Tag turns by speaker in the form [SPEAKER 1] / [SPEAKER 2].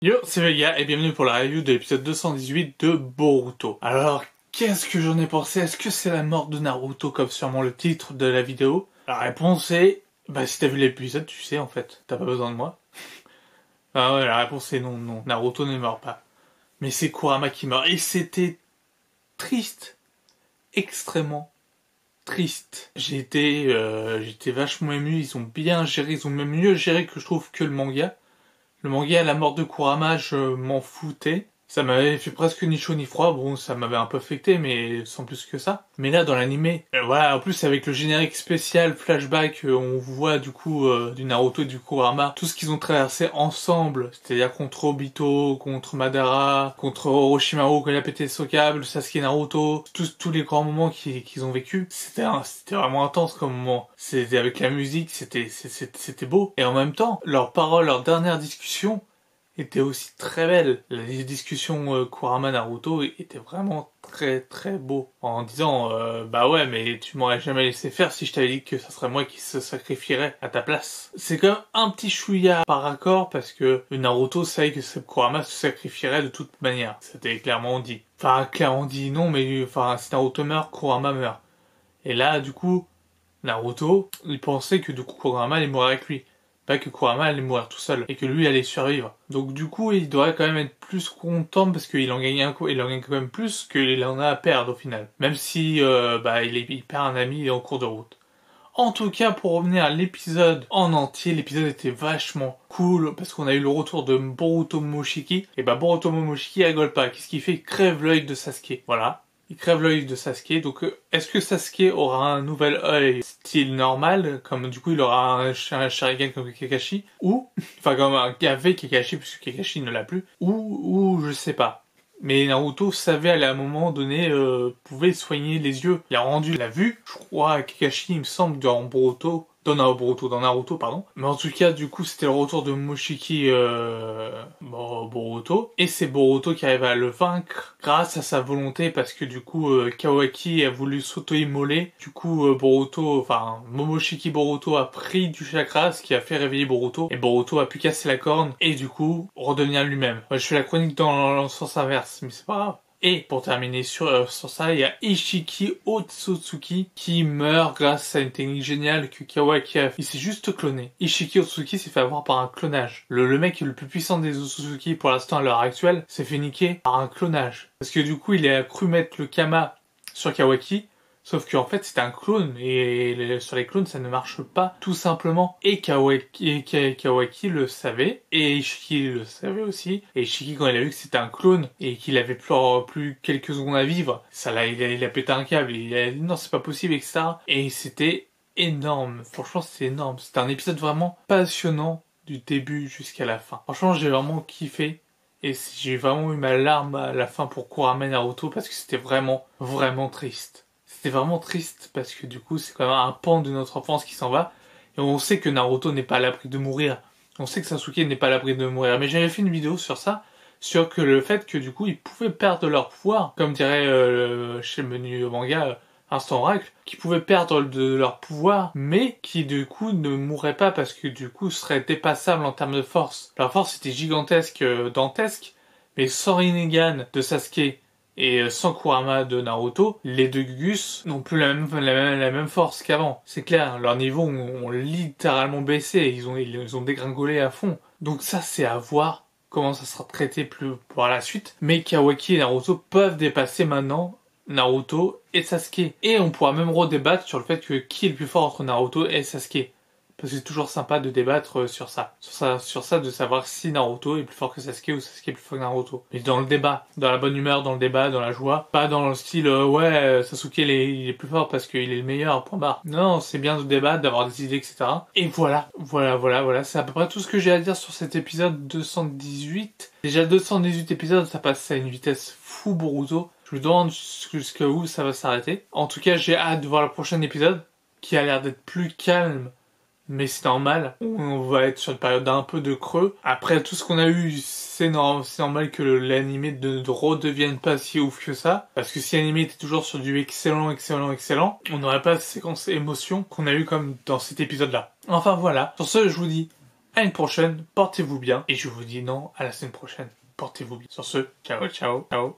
[SPEAKER 1] Yo, c'est Vega et bienvenue pour la review de l'épisode 218 de Boruto. Alors, qu'est-ce que j'en ai pensé? Est-ce que c'est la mort de Naruto comme sûrement le titre de la vidéo? La réponse est... Bah si t'as vu l'épisode, tu sais en fait, t'as pas besoin de moi. Ah ouais, la réponse est non, non, Naruto ne meurt pas. Mais c'est Kurama qui meurt. Et c'était triste. Extrêmement triste. J'étais vachement ému, ils ont bien géré, ils ont même mieux géré que je trouve que le manga. Le manga, la mort de Kurama, je m'en foutais. Ça m'avait fait presque ni chaud ni froid. Bon, ça m'avait un peu affecté, mais sans plus que ça. Mais là, dans l'animé, voilà, en plus avec le générique spécial flashback, on voit du coup du Naruto et du Kurama, tout ce qu'ils ont traversé ensemble, c'est-à-dire contre Obito, contre Madara, contre Orochimaru quand il a pété son câble, Sasuke et Naruto, tous les grands moments qu'ils ont vécu. C'était vraiment intense comme moment. C'était avec la musique, c'était beau. Et en même temps, leurs paroles, leur dernière discussion était aussi très belle. La discussion Kurama-Naruto était vraiment très très beau. En disant, bah ouais, mais tu m'aurais jamais laissé faire si je t'avais dit que ça serait moi qui se sacrifierais à ta place. C'est quand même un petit chouïa par accord parce que Naruto savait que Kurama se sacrifierait de toute manière. C'était clairement dit. Enfin, clairement dit non, mais enfin, si Naruto meurt, Kurama meurt. Et là, du coup, Naruto, il pensait que du coup Kurama allait mourir avec lui. Pas que Kurama allait mourir tout seul, et que lui allait survivre. Donc du coup, il devrait quand même être plus content, parce qu'il en gagne il en gagne quand même plus qu'il en a à perdre au final. Même si, il perd un ami en cours de route. En tout cas, pour revenir à l'épisode en entier, l'épisode était vachement cool, parce qu'on a eu le retour de Boruto Momoshiki. Et bah, Boruto Momoshiki rigole pas. Qu'est-ce qu'il fait? Il crève l'œil de Sasuke. Voilà. Il crève l'œil de Sasuke, donc est-ce que Sasuke aura un nouvel œil style normal, comme du coup il aura un Sharingan comme Kakashi, ou, enfin comme un avec Kakashi, puisque Kakashi ne l'a plus, ou je sais pas. Mais Naruto savait à un moment donné, pouvait soigner les yeux. Il a rendu la vue, je crois, à Kakashi, il me semble, dans Naruto, pardon. Mais en tout cas, du coup, c'était le retour de Moshiki Boruto. Et c'est Boruto qui arrive à le vaincre grâce à sa volonté, parce que du coup, Kawaki a voulu s'auto-immoler. Du coup, Momoshiki Boruto a pris du chakra, ce qui a fait réveiller Boruto. Et Boruto a pu casser la corne, et du coup, redevenir lui-même. Ouais, je fais la chronique dans le sens inverse, mais c'est pas grave. Et pour terminer sur ça, il y a Ishiki Otsutsuki qui meurt grâce à une technique géniale que Kawaki a fait. Il s'est juste cloné. Ishiki Otsutsuki s'est fait avoir par un clonage. Le mec le plus puissant des Otsutsuki pour l'instant à l'heure actuelle s'est fait niquer par un clonage. Parce que du coup, il a cru mettre le Kama sur Kawaki. Sauf qu'en fait, c'était un clone, et sur les clones, ça ne marche pas, tout simplement. Et Kawaki le savait, et Ishiki le savait aussi. Et Ishiki, quand il a vu que c'était un clone, et qu'il avait plus quelques secondes à vivre, il a pété un câble, il a dit non, c'est pas possible, etc. Et c'était énorme, franchement, c'était énorme. C'était un épisode vraiment passionnant, du début jusqu'à la fin. Franchement, j'ai vraiment kiffé. Et j'ai vraiment eu ma larme à la fin pour Kurama et Naruto, parce que c'était vraiment, vraiment triste. C'était vraiment triste parce que du coup c'est quand même un pan de notre enfance qui s'en va et on sait que Naruto n'est pas à l'abri de mourir. On sait que Sasuke n'est pas à l'abri de mourir. Mais j'avais fait une vidéo sur ça, sur que le fait que du coup ils pouvaient perdre leur pouvoir, comme dirait chez le menu manga Instant Oracle, qui pouvaient perdre de leur pouvoir, mais qui du coup ne mourraient pas parce que du coup seraient dépassables en termes de force. Leur force était gigantesque, dantesque, mais sans Rinnegan de Sasuke et sans Kurama de Naruto, les deux Gus n'ont plus la même force qu'avant. C'est clair, leur niveau ont littéralement baissé, ils ont dégringolé à fond. Donc ça, c'est à voir comment ça sera traité plus par la suite. Mais Kawaki et Naruto peuvent dépasser maintenant Naruto et Sasuke. Et on pourra même redébattre sur le fait que qui est le plus fort entre Naruto et Sasuke. Parce que c'est toujours sympa de débattre sur ça, de savoir si Naruto est plus fort que Sasuke ou Sasuke est plus fort que Naruto. Mais dans le débat, dans la bonne humeur, dans le débat, dans la joie, pas dans le style Sasuke il est plus fort parce qu'il est le meilleur, point barre. Non, c'est bien de débattre, d'avoir des idées, etc. Et voilà, c'est à peu près tout ce que j'ai à dire sur cet épisode 218. Déjà 218 épisodes, ça passe à une vitesse fou Boruto. Je me demande jusqu'à où ça va s'arrêter. En tout cas, j'ai hâte de voir le prochain épisode, qui a l'air d'être plus calme. Mais c'est normal, on va être sur une période d'un peu de creux. Après tout ce qu'on a eu, c'est normal que l'animé ne redevienne pas si ouf que ça. Parce que si l'animé était toujours sur du excellent, on n'aurait pas cette séquence émotion qu'on a eu comme dans cet épisode-là. Enfin voilà, sur ce je vous dis à une prochaine, portez-vous bien, et je vous dis non à la semaine prochaine. Portez-vous bien. Sur ce, ciao, ciao, ciao.